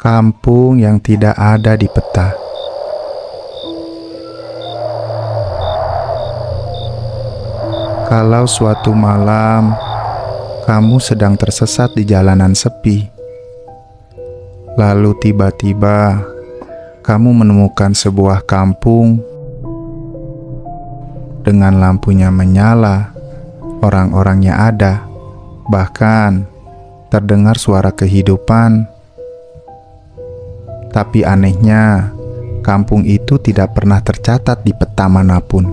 Kampung yang tidak ada di peta. Kalau suatu malam kamu sedang tersesat di jalanan sepi, lalu tiba-tiba kamu menemukan sebuah kampung dengan lampunya menyala, orang-orangnya ada, bahkan terdengar suara kehidupan. Tapi anehnya, kampung itu tidak pernah tercatat di peta manapun.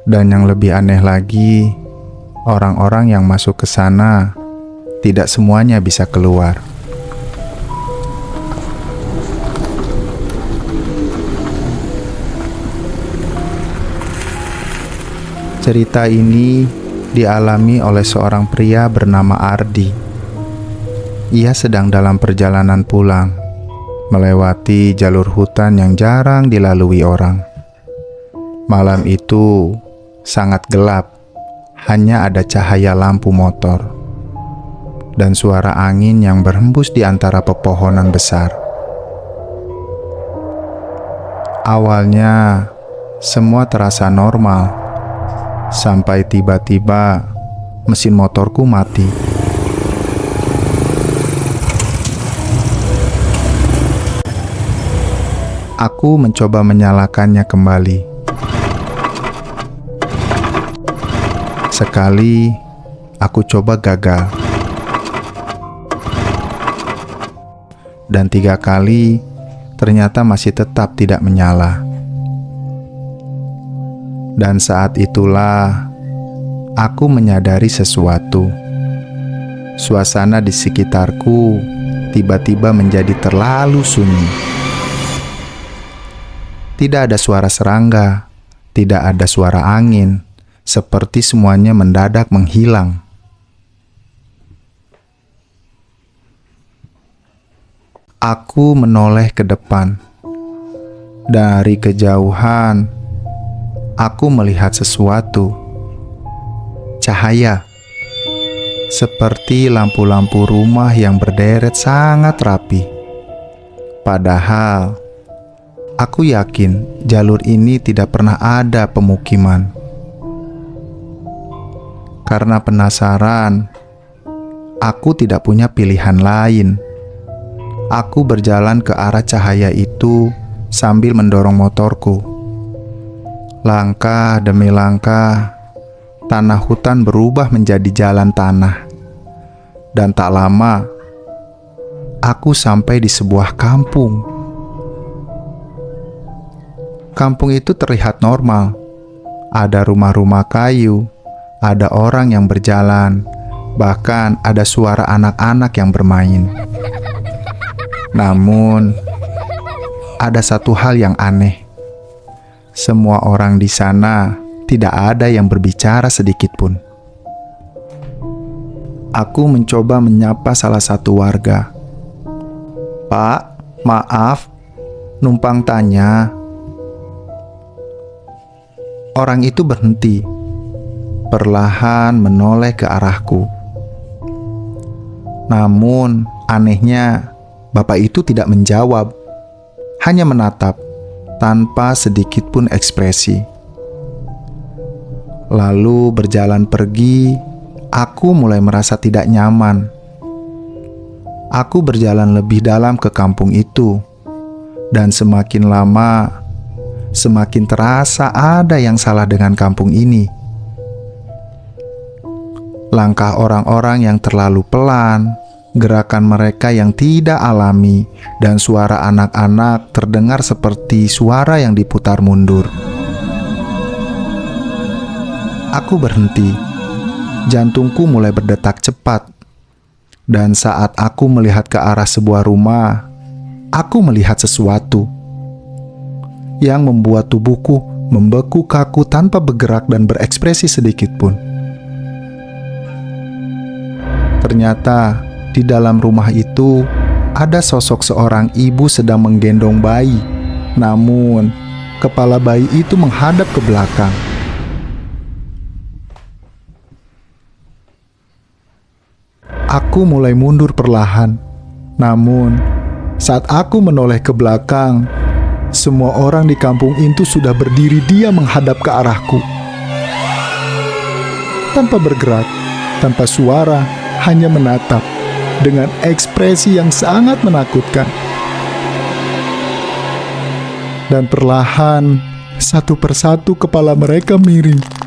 Dan yang lebih aneh lagi, orang-orang yang masuk ke sana tidak semuanya bisa keluar. Cerita ini dialami oleh seorang pria bernama Ardi. Ia sedang dalam perjalanan pulang, melewati jalur hutan yang jarang dilalui orang. Malam itu sangat gelap, hanya ada cahaya lampu motor dan suara angin yang berhembus di antara pepohonan besar. Awalnya, semua terasa normal, sampai tiba-tiba mesin motorku mati. Aku mencoba menyalakannya kembali. Sekali, aku coba gagal. Dan 3 kali, ternyata masih tetap tidak menyala. Dan saat itulah, aku menyadari sesuatu. Suasana di sekitarku tiba-tiba menjadi terlalu sunyi. Tidak ada suara serangga, tidak ada suara angin, seperti semuanya mendadak menghilang. Aku menoleh ke depan. Dari kejauhan, aku melihat sesuatu. Cahaya, seperti lampu-lampu rumah yang berderet sangat rapi. Padahal, aku yakin jalur ini tidak pernah ada pemukiman. Karena penasaran, aku tidak punya pilihan lain. Aku berjalan ke arah cahaya itu sambil mendorong motorku. Langkah demi langkah, tanah hutan berubah menjadi jalan tanah. Dan tak lama, aku sampai di sebuah kampung. Kampung itu terlihat normal. Ada rumah-rumah kayu, ada orang yang berjalan, bahkan ada suara anak-anak yang bermain. Namun, ada satu hal yang aneh. Semua orang di sana tidak ada yang berbicara sedikit pun. Aku mencoba menyapa salah satu warga. "Pak, maaf, numpang tanya." Orang itu berhenti, perlahan menoleh ke arahku. Namun, anehnya, bapak itu tidak menjawab, hanya menatap tanpa sedikit pun ekspresi. Lalu berjalan pergi, aku mulai merasa tidak nyaman. Aku berjalan lebih dalam ke kampung itu, dan semakin lama, semakin terasa ada yang salah dengan kampung ini. Langkah orang-orang yang terlalu pelan, gerakan mereka yang tidak alami, dan suara anak-anak terdengar seperti suara yang diputar mundur. Aku berhenti. Jantungku mulai berdetak cepat. Dan saat aku melihat ke arah sebuah rumah, aku melihat sesuatu yang membuat tubuhku membeku kaku tanpa bergerak dan berekspresi sedikit pun. Ternyata di dalam rumah itu ada sosok seorang ibu sedang menggendong bayi. Namun, kepala bayi itu menghadap ke belakang. Aku mulai mundur perlahan. Namun, saat aku menoleh ke belakang, semua orang di kampung itu sudah berdiri diam menghadap ke arahku. Tanpa bergerak, tanpa suara, hanya menatap dengan ekspresi yang sangat menakutkan. Dan perlahan, satu persatu kepala mereka miring.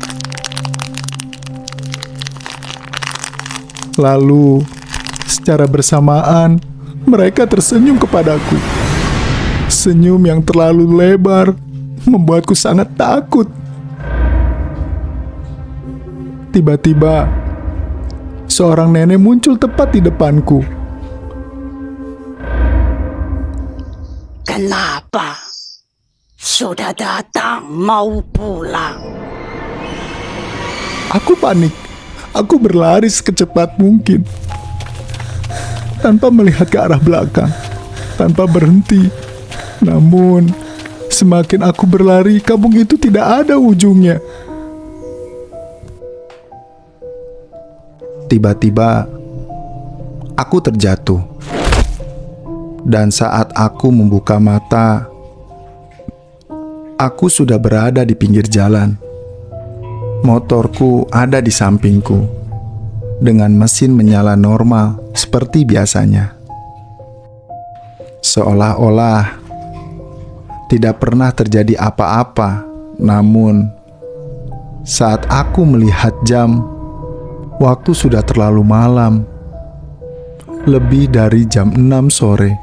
Lalu, secara bersamaan, mereka tersenyum kepadaku. Senyum yang terlalu lebar membuatku sangat takut. Tiba-tiba, seorang nenek muncul tepat di depanku. Kenapa? Sudah datang mau pulang? Aku panik. Aku berlari sekecepat mungkin, tanpa melihat ke arah belakang, tanpa berhenti. Namun, semakin aku berlari, kampung itu tidak ada ujungnya. Tiba-tiba, aku terjatuh. Dan saat aku membuka mata, aku sudah berada di pinggir jalan. Motorku ada di sampingku, dengan mesin menyala normal seperti biasanya. Seolah-olah tidak pernah terjadi apa-apa. Namun, saat aku melihat jam, waktu sudah terlalu malam, lebih dari jam 6 sore.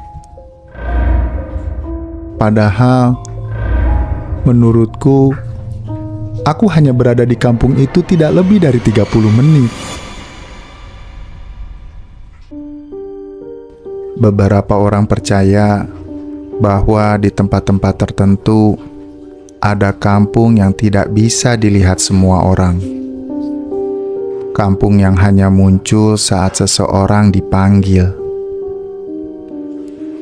Padahal, menurutku, aku hanya berada di kampung itu tidak lebih dari 30 menit. Beberapa orang percaya bahwa di tempat-tempat tertentu ada kampung yang tidak bisa dilihat semua orang. Kampung yang hanya muncul saat seseorang dipanggil.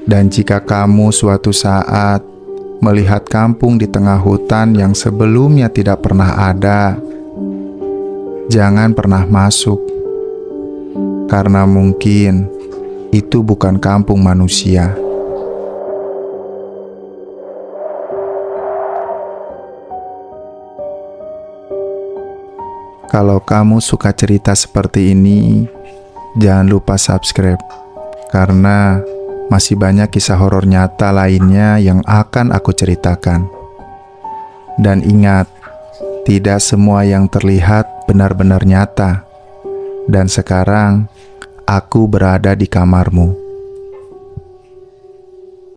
Dan jika kamu suatu saat melihat kampung di tengah hutan yang sebelumnya tidak pernah ada, jangan pernah masuk, karena mungkin itu bukan kampung manusia. Kalau kamu suka cerita seperti ini, jangan lupa subscribe, karena masih banyak kisah horor nyata lainnya yang akan aku ceritakan. Dan ingat, tidak semua yang terlihat benar-benar nyata. Dan sekarang, aku berada di kamarmu.